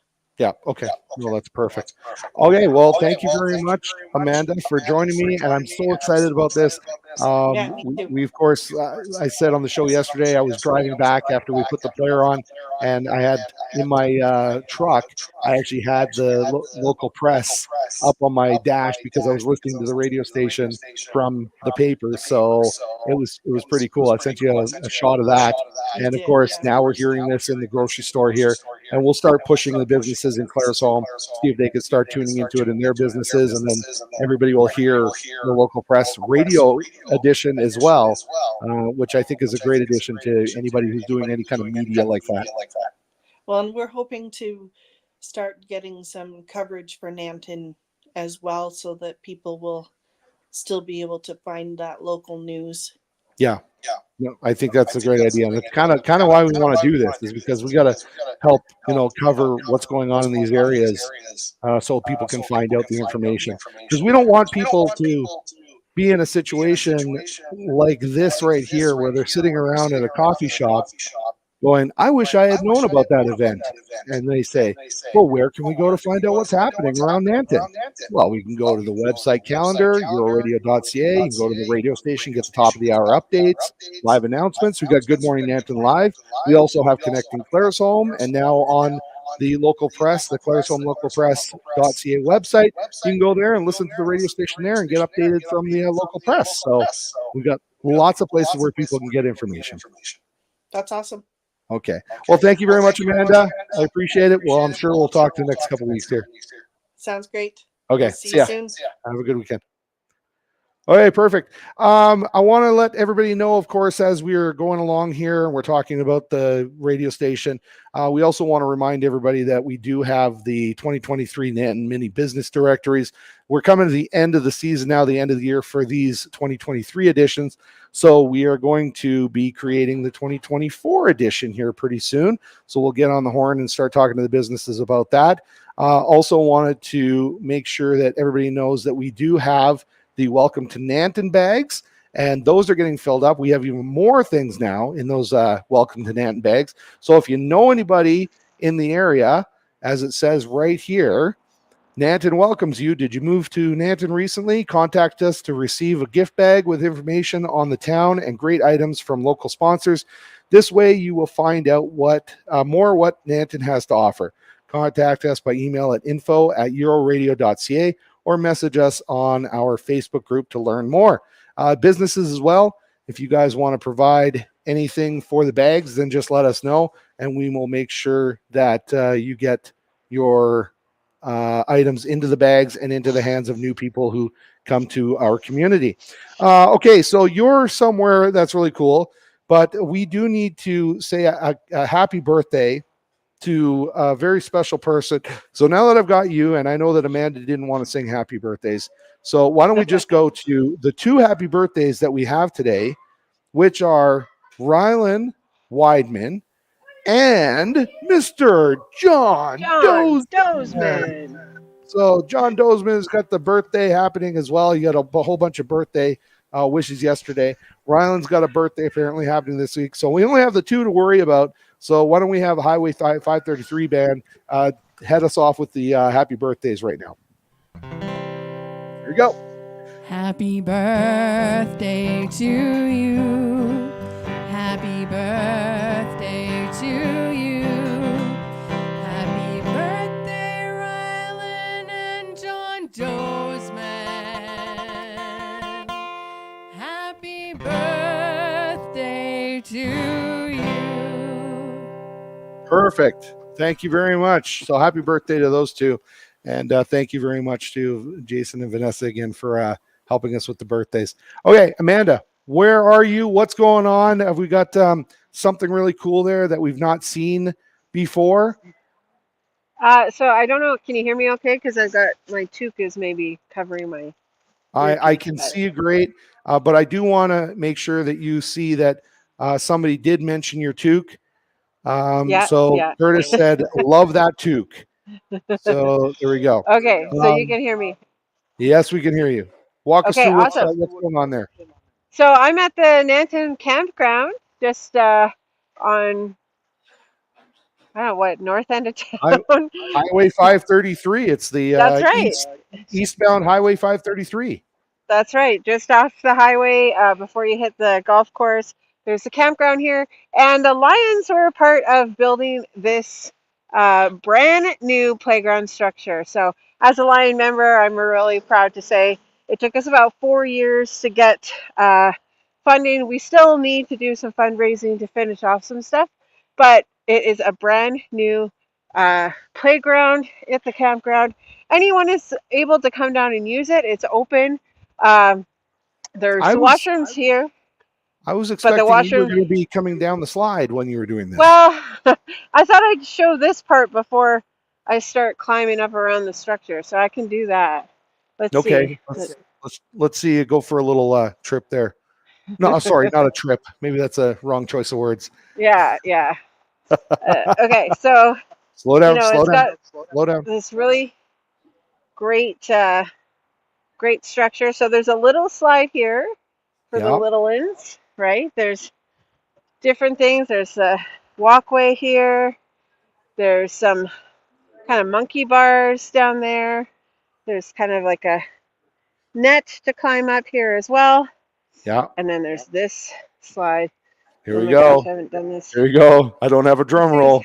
Yeah. Okay. Well, that's perfect. Okay. Well, thank you very much, Amanda, for joining me. And I'm so excited about this. Yeah, me too. We of course, I said on the show yesterday, I was driving back after we put the player on, and I had in my truck, I actually had the local press up on my dash because I was listening to the radio station from the paper. So it was pretty cool. I sent you a shot of that. You And of did, course, yeah. now we're hearing this in the grocery store here, and we'll start pushing the businesses in Claresholm, see if they could start tuning into it in their businesses, and then everybody will hear the local press radio edition as well, which I think is a great addition to anybody who's doing any kind of media like that. Well, and we're hoping to start getting some coverage for Nanton as well, so that people will still be able to find that local news. Yeah. No, I think that's a great idea, and it's kind of why we want to do this, is because we got to help cover what's going on in these areas, so people can find out the information, because we don't want people to be in a situation like this right here where they're sitting around at a coffee shop going, I wish I had known about that event. And they say, well, where can we go to find out what's happening around Nanton? Well, we can go to the website calendar, euroradio.ca. You can go to the radio station, get the top of the hour updates, live announcements. We got Good Morning Nanton Live. We also have Connecting Claresholm, and now on the local press, the Claresholm local press.ca website. You can go there and listen to the radio station there and get updated from the local press. So we've got lots of places where people can get information. That's awesome. Okay. Well, thank you very much, Amanda. I appreciate it. Well, I'm sure we'll talk the next couple of weeks here. Sounds great. Okay. We'll see you soon. Have a good weekend. Okay, perfect. I want to let everybody know, of course, as we are going along here and we're talking about the radio station, we also want to remind everybody that we do have the 2023 Nanton mini business directories. We're coming to the end of the season now, the end of the year for these 2023 editions. So we are going to be creating the 2024 edition here pretty soon. So we'll get on the horn and start talking to the businesses about that. Also wanted to make sure that everybody knows that we do have the Welcome to Nanton bags, and those are getting filled up. We have even more things now in those Welcome to Nanton bags. So if you know anybody in the area, as it says right here, Nanton welcomes you. Did you move to Nanton recently? Contact us to receive a gift bag with information on the town and great items from local sponsors. This way you will find out what Nanton has to offer. Contact us by email at info@euroradio.ca or message us on our Facebook group to learn more. Businesses as well, if you guys want to provide anything for the bags, then just let us know, and we will make sure that you get your items into the bags and into the hands of new people who come to our community. Okay, so you're somewhere that's really cool, but we do need to say a happy birthday to a very special person. So now that I've got you, and I know that Amanda didn't want to sing happy birthdays, so why don't we just go to the two happy birthdays that we have today, which are Rylan Weidman and Mr. John Dozeman. So John Dozeman has got the birthday happening as well. You got a whole bunch of birthday wishes yesterday. Rylan's got a birthday apparently happening this week. So we only have the two to worry about. So why don't we have a Highway 533 band head us off with the happy birthdays right now. Here we go. Happy birthday to you. Happy birthday to you. Happy birthday, Rylan and John Dozeman. Happy birthday to you. Perfect. Thank you very much. So happy birthday to those two. And thank you very much to Jason and Vanessa again for helping us with the birthdays. Okay, Amanda, where are you? What's going on? Have we got something really cool there that we've not seen before? So I don't know. Can you hear me okay? Because I've got my toque is maybe covering my. I can see you great, but I do want to make sure that you see that somebody did mention your toque. Curtis said, love that toque. So there we go. Okay, so you can hear me. Yes, we can hear you. Walk us through awesome. what's going on there. So I'm at the Nanton Campground, just on I don't know what, north end of Hi- town. Highway 533. It's the That's right. eastbound Highway 533. That's right. Just off the highway before you hit the golf course. There's a campground here. And the Lions were a part of building this brand new playground structure. So, as a Lion member, I'm really proud to say it took us about 4 years to get funding. We still need to do some fundraising to finish off some stuff, but it is a brand new playground at the campground. Anyone is able to come down and use it. It's open. Um, there's I was washrooms here, I was but the expecting you were washroom. going to be coming down the slide when you were doing this. Well, I thought I'd show this part before I start climbing up around the structure, so I can do that. Let's Okay, see. let's see you go for a little trip there. No, sorry, not a trip. Maybe that's a wrong choice of words. Yeah, yeah. Okay, so Slow down, it's slow down, got slow down. this really great, great structure. So there's a little slide here for the Yeah, little ones, right? There's different things. There's a walkway here. There's some kind of monkey bars down there. There's kind of like a net to climb up here as well. yeah. And then there's this slide. Here Oh we my go. gosh, I haven't done this. Here we go. I don't have a drum roll.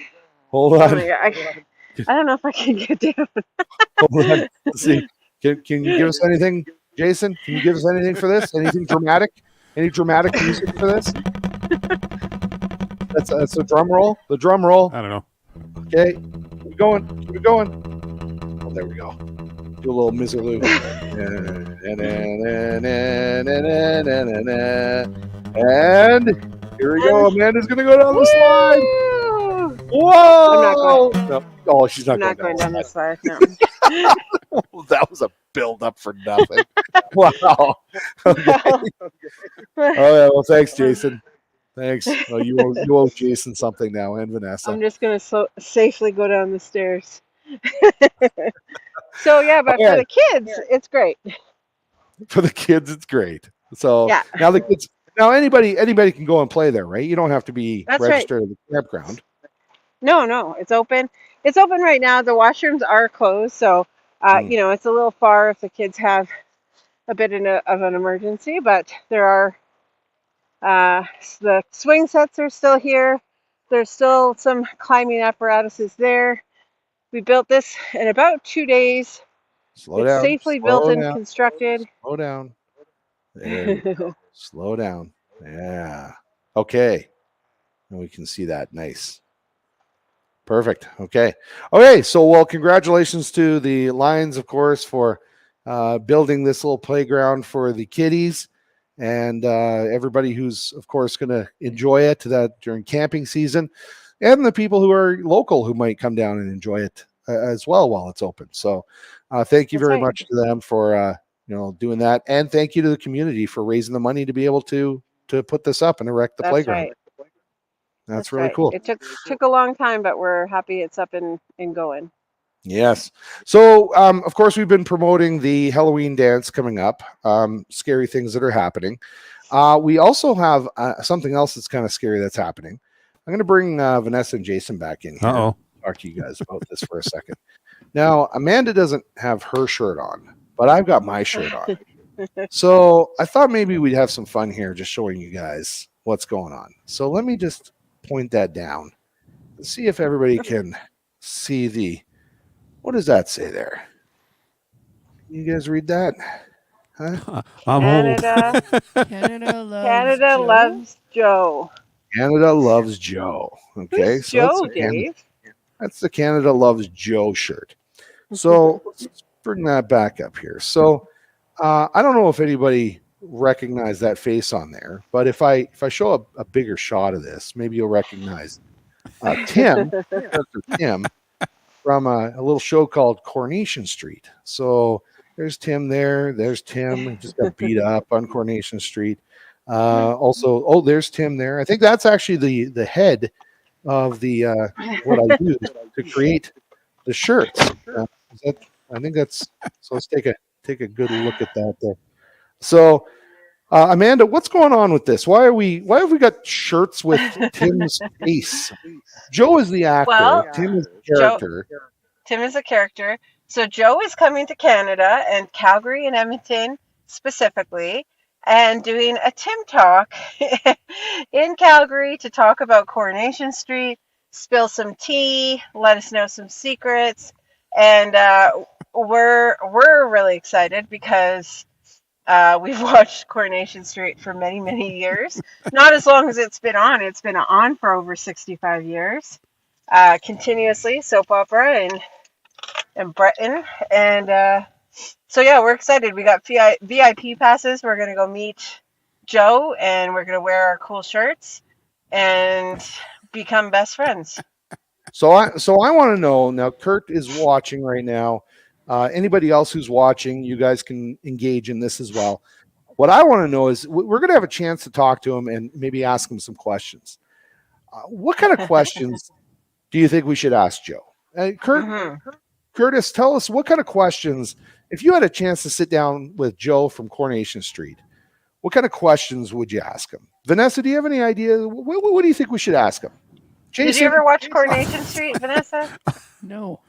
Hold Oh on. my god, I don't know if I can get down. Hold on. Let's see. Can you give us anything, Jason? Can you give us anything for this? Anything dramatic? Any dramatic music for this? That's a drum roll. The drum roll. I don't know. Okay. Keep going. Keep going. Oh, there we go. Do a little miserloo. And here we go. Amanda's gonna go down the slide. Whoa! I'm not going. No. Oh, she's not, I'm not going down the this slide. No. That was a build up for nothing. Wow. Okay. Oh yeah. Well, thanks, Jason. Thanks. Oh, you owe Jason something now, and Vanessa. I'm just gonna safely go down the stairs. So yeah, but Okay. for the kids, it's great. For the kids, it's great. So Yeah. now the kids. Now anybody can go and play there, right? You don't have to be That's right. registered at the campground. No, it's open. It's open right now. The washrooms are closed, so it's a little far if the kids have a bit of an emergency. But there are the swing sets are still here. There's still some climbing apparatuses there. We built this in about 2 days. Slow It's down. safely slow built and down, constructed. Slow down. There we go. Slow down. Yeah. Okay. And we can see that. Nice. Perfect. Okay. Okay. So, well, congratulations to the Lions, of course, for building this little playground for the kiddies and everybody who's, of course, going to enjoy it during camping season, and the people who are local who might come down and enjoy it as well while it's open. So, thank you That's very right. much to them for doing that, and thank you to the community for raising the money to be able to put this up and erect the That's playground. right. That's really right. cool. It took a long time, but we're happy it's up and going. Yes. So, of course, we've been promoting the Halloween dance coming up. Scary things that are happening. We also have something else that's kind of scary that's happening. I'm going to bring Vanessa and Jason back in here. Uh-oh. Talk to you guys about this for a second. Now, Amanda doesn't have her shirt on, but I've got my shirt on. So I thought maybe we'd have some fun here, just showing you guys what's going on. So let me just point that down and see if everybody can see what does that say there? You guys read that? Huh? I'm Canada, Canada loves Canada Joe. loves Joe. Canada loves Joe. Okay, Who's so Joe, Dave? that's the Canada loves Joe shirt. So let's bring that back up here. So I don't know if anybody recognized that face on there, but if I show a bigger shot of this, maybe you'll recognize Tim, Tim from a little show called Coronation Street. So there's Tim there. There's Tim. He just got beat up on Coronation Street. Also, there's Tim there. I think that's actually the head of the what I use to create the shirts. I think that's so. Let's take a good look at that there. So Amanda, what's going on with this? Why have we got shirts with Tim's face? Joe is the actor. Well, Tim is the Joe, character. Tim is a character. So Joe is coming to Canada and Calgary and Edmonton specifically, and doing a Tim talk in Calgary to talk about Coronation Street, spill some tea, let us know some secrets, and we're really excited because we've watched Coronation Street for many, many years. Not as long as it's been on. It's been on for over 65 years, continuously, soap opera in Britain. And so, yeah, we're excited. We got VIP passes. We're going to go meet Joe, and we're going to wear our cool shirts and become best friends. So I want to know now. Kurt is watching right now. Anybody else who's watching, you guys can engage in this as well. What I want to know is we're going to have a chance to talk to him and maybe ask him some questions. What kind of questions do you think we should ask Joe? Curtis, tell us what kind of questions, if you had a chance to sit down with Joe from Coronation Street, what kind of questions would you ask him? Vanessa, do you have any idea? What do you think we should ask him? Jason, did you ever watch Coronation Street, Vanessa? No.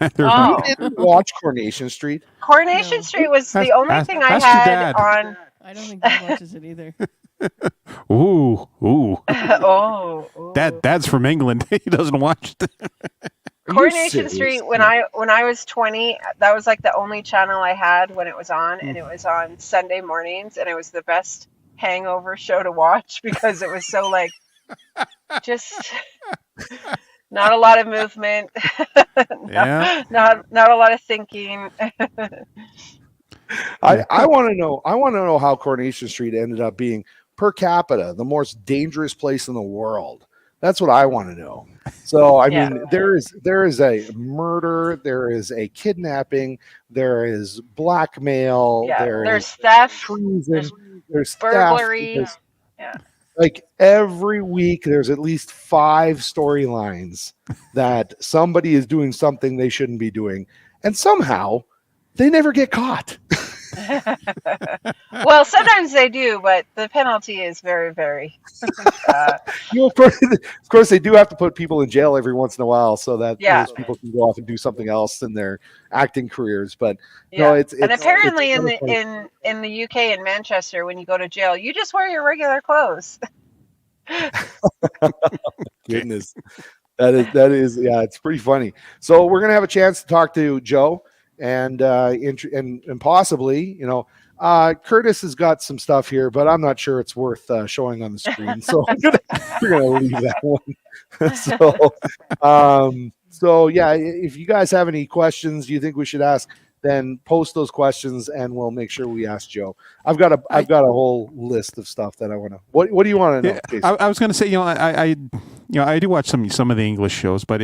You didn't watch Coronation Street? Coronation Street was the only thing I had on. I don't think he watches it either. Ooh. Oh. Dad's from England. He doesn't watch it. Coronation Street, when I was 20, that was like the only channel I had when it was on, and it was on Sunday mornings, and it was the best hangover show to watch because it was so like just not a lot of movement, not a lot of thinking. I want to know how Coronation Street ended up being per capita the most dangerous place in the world. That's what I want to know. So I mean, there is a murder, there is a kidnapping, there is blackmail, there's theft, treason, there's burglary. Like every week, there's at least 5 storylines that somebody is doing something they shouldn't be doing, and somehow they never get caught. Well, sometimes they do, but the penalty is very, very. Of course, they do have to put people in jail every once in a while so that those people can go off and do something else in their acting careers. But no, it's apparently in the UK in Manchester, when you go to jail, you just wear your regular clothes. Goodness, that is it's pretty funny. So we're gonna have a chance to talk to Joe. And possibly, Curtis has got some stuff here, but I'm not sure it's worth showing on the screen. So we're gonna leave that one. So yeah, if you guys have any questions you think we should ask, then post those questions and we'll make sure we ask Joe. I've got a whole list of stuff that I want to. What do you want to know? I was going to say, I do watch some of the English shows, but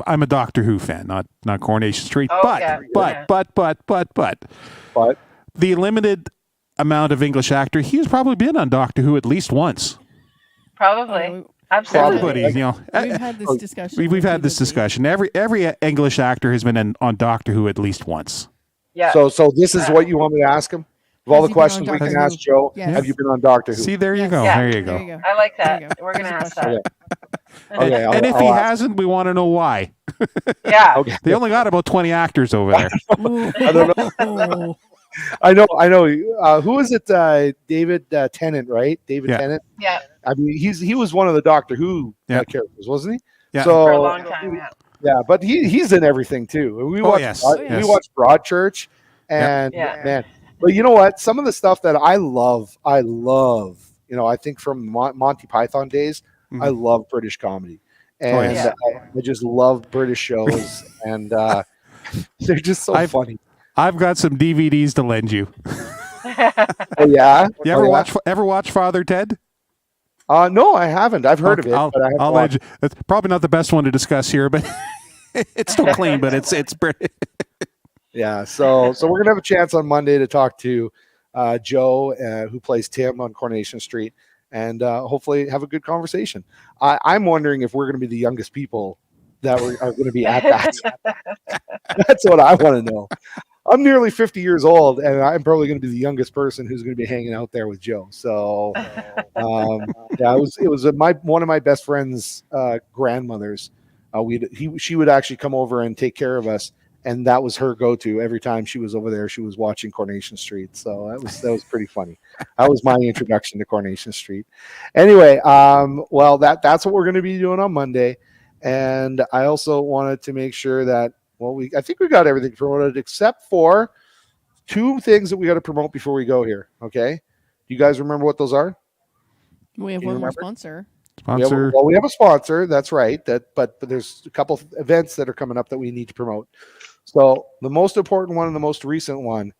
I'm a Doctor Who fan, not Coronation Street. But the limited amount of English actor, he's probably been on Doctor Who at least once. Probably. Absolutely. Everybody, we've had this discussion. We've had this discussion. Every English actor has been on Doctor Who at least once. Yeah. So this is what you want me to ask him? Of all the questions we can ask Joe, have you been on Doctor Who? See, there you go. Yeah. There you go. I like that. We're going to ask that. Okay, and if he hasn't, we want to know why. Yeah. Okay. They only got about 20 actors over there. I don't know. I know. Who is it? David Tennant, right? David Tennant. Yeah. I mean, he was one of the Doctor Who characters, wasn't he? Yeah. So, for a long time. Yeah. Yeah, but he's in everything too. We watched Broadchurch, and man, but you know what? Some of the stuff that I love. I think from Monty Python days, I love British comedy, and I just love British shows, and they're just so funny. I've got some DVDs to lend you. Oh yeah, you ever watch Father Ted? No, I haven't. I've heard of it, but I haven't watched. It's probably not the best one to discuss here, but it's still clean. But it's pretty. Yeah, so we're gonna have a chance on Monday to talk to Joe, who plays Tim on Coronation Street, and hopefully have a good conversation. I'm wondering if we're going to be the youngest people that are going to be at that. That's what I want to know. I'm nearly 50 years old, and I'm probably going to be the youngest person who's going to be hanging out there with Joe. So, yeah, it was one of my best friend's grandmothers. She would actually come over and take care of us, and that was her go-to every time she was over there. She was watching Coronation Street, so that was pretty funny. That was my introduction to Coronation Street. Anyway, well, that's what we're going to be doing on Monday, and I also wanted to make sure that I think we got everything promoted except for two things that we got to promote before we go here. Okay, do you guys remember what those are? We have one more sponsor. We have a sponsor. That's right. But there's a couple of events that are coming up that we need to promote. So the most important one and the most recent one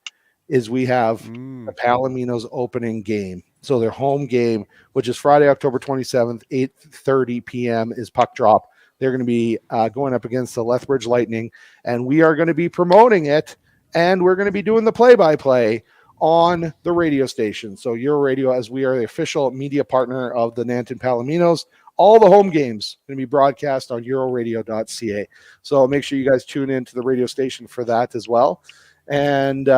is we have the Palominos opening game. So their home game, which is Friday, October 27th, 8:30 p.m. is puck drop. They're going to be going up against the Lethbridge Lightning, and we are going to be promoting it, and we're going to be doing the play-by-play on the radio station. So Euro Radio, as we are the official media partner of the Nanton Palominos, all the home games are going to be broadcast on euroradio.ca. So make sure you guys tune in to the radio station for that as well. And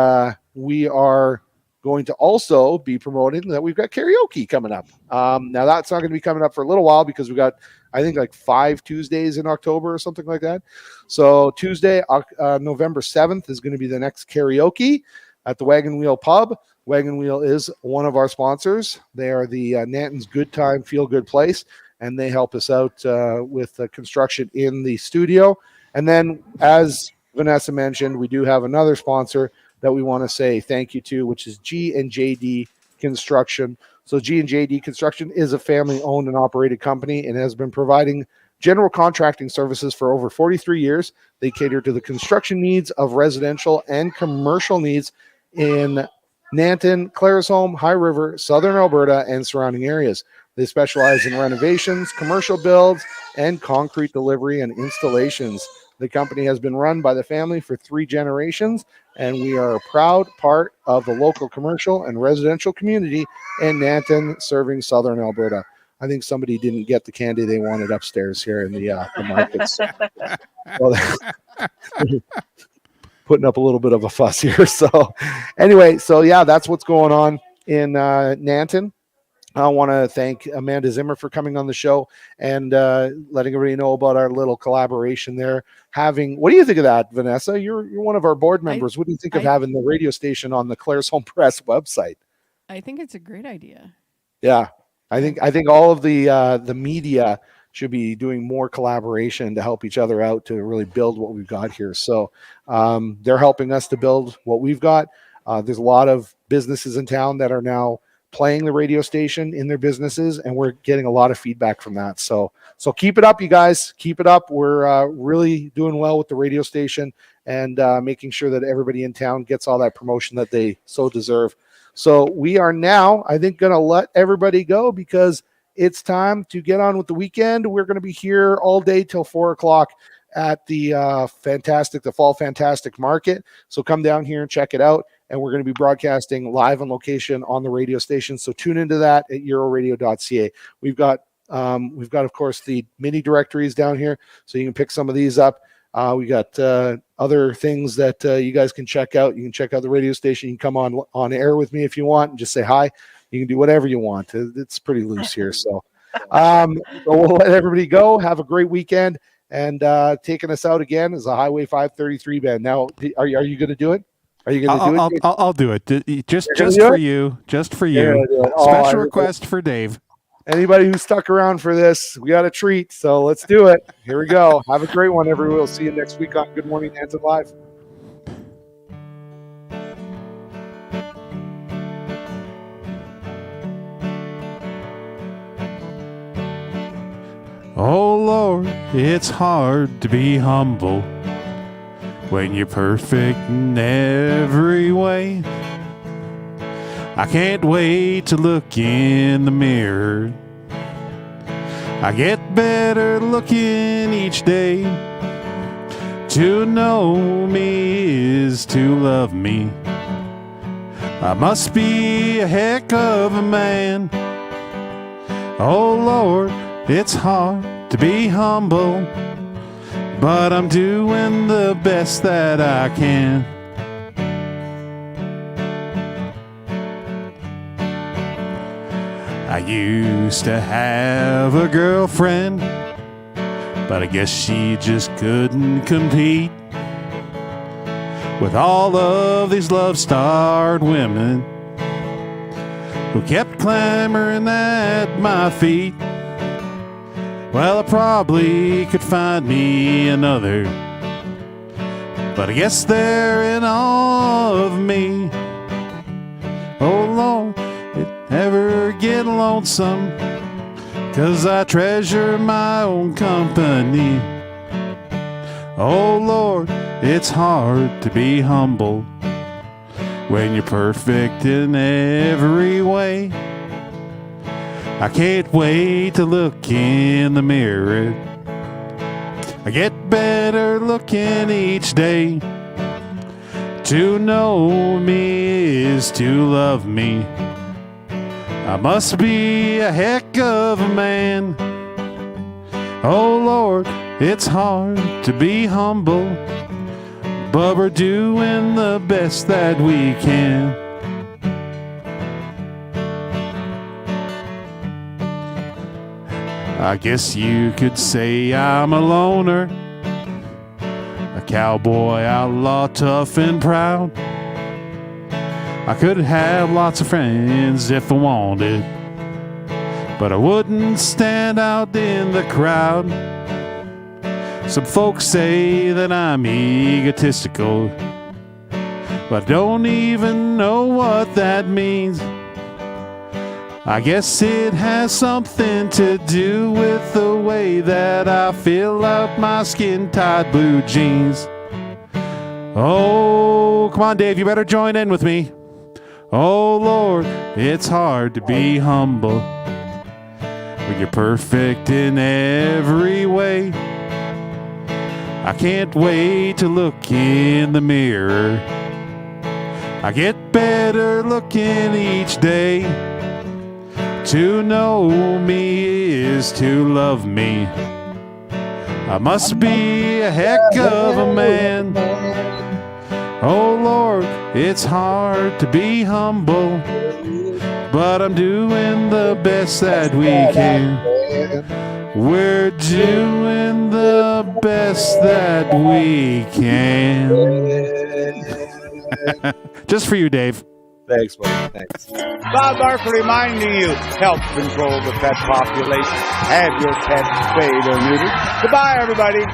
we are going to also be promoting that we've got karaoke coming up. Now that's not going to be coming up for a little while because we got, I think, like 5 Tuesdays in October or something like that. So Tuesday, November 7th is going to be the next karaoke at the Wagon Wheel Pub. Wagon Wheel is one of our sponsors. They are the Nanton's Good Time Feel Good Place, and they help us out with construction in the studio. And then, as Vanessa mentioned, we do have another sponsor that we want to say thank you to, which is G&JD Construction. So G&JD Construction is a family-owned and operated company and has been providing general contracting services for over 43 years. They cater to the construction needs of residential and commercial needs in Nanton, Claresholm, High River, Southern Alberta, and surrounding areas. They specialize in renovations, commercial builds, and concrete delivery and installations. The company has been run by the family for 3 generations, and we are a proud part of the local commercial and residential community in Nanton, serving Southern Alberta. I think somebody didn't get the candy they wanted upstairs here in the markets. Putting up a little bit of a fuss here. So anyway, yeah, that's what's going on in Nanton. I want to thank Amanda Zimmer for coming on the show and letting everybody know about our little collaboration there. What do you think of that, Vanessa? You're one of our board members. What do you think of having the radio station on the Claresholm Press website? I think it's a great idea. Yeah, I think all of the media should be doing more collaboration to help each other out to really build what we've got here. So they're helping us to build what we've got. There's a lot of businesses in town that are now playing the radio station in their businesses, and we're getting a lot of feedback from that. So keep it up, you guys. Keep it up. We're really doing well with the radio station and making sure that everybody in town gets all that promotion that they so deserve. So we are now, I think, going to let everybody go because it's time to get on with the weekend. We're going to be here all day till 4:00 at the Fall Fantastic Market. So come down here and check it out. And we're going to be broadcasting live on location on the radio station. So tune into that at euroradio.ca. We've got, of course, the mini directories down here, so you can pick some of these up. We got other things that you guys can check out. You can check out the radio station. You can come on air with me if you want and just say hi. You can do whatever you want. It's pretty loose here. So we'll let everybody go. Have a great weekend. And taking us out again is a Highway 533 band. Now, are you going to do it? Are you going to do it? I'll do it. Just for you. Just for you. Special request for Dave. Anybody who stuck around for this, we got a treat. So let's do it. Here we go. Have a great one, everyone. We'll see you next week on Good Morning Nanton Live. Oh Lord, it's hard to be humble when you're perfect in every way. I can't wait to look in the mirror. I get better looking each day. To know me is to love me. I must be a heck of a man. Oh Lord, it's hard to be humble, but I'm doing the best that I can. I used to have a girlfriend, but I guess she just couldn't compete with all of these love-starved women who kept clamoring at my feet. Well, I probably could find me another, but I guess they're in awe of me. Oh Lord, it never get lonesome, 'cause I treasure my own company. Oh Lord, it's hard to be humble when you're perfect in every way. I can't wait to look in the mirror. I get better looking each day. To know me is to love me. I must be a heck of a man. Oh Lord, it's hard to be humble, but we're doing the best that we can. I guess you could say I'm a loner, a cowboy outlaw, tough and proud. I could have lots of friends if I wanted, but I wouldn't stand out in the crowd. Some folks say that I'm egotistical, but I don't even know what that means. I guess it has something to do with the way that I fill out my skin-tight blue jeans. Oh, come on, Dave, you better join in with me. Oh, Lord, it's hard to be humble when you're perfect in every way. I can't wait to look in the mirror. I get better looking each day. To know me is to love me. I must be a heck of a man. Oh Lord, it's hard to be humble, but I'm doing the best that we can. We're doing the best that we can. Just for you, Dave. Thanks, buddy. Thanks. Bob Barker reminding you, help control the pet population. Have your pet spayed or neutered. Goodbye, everybody.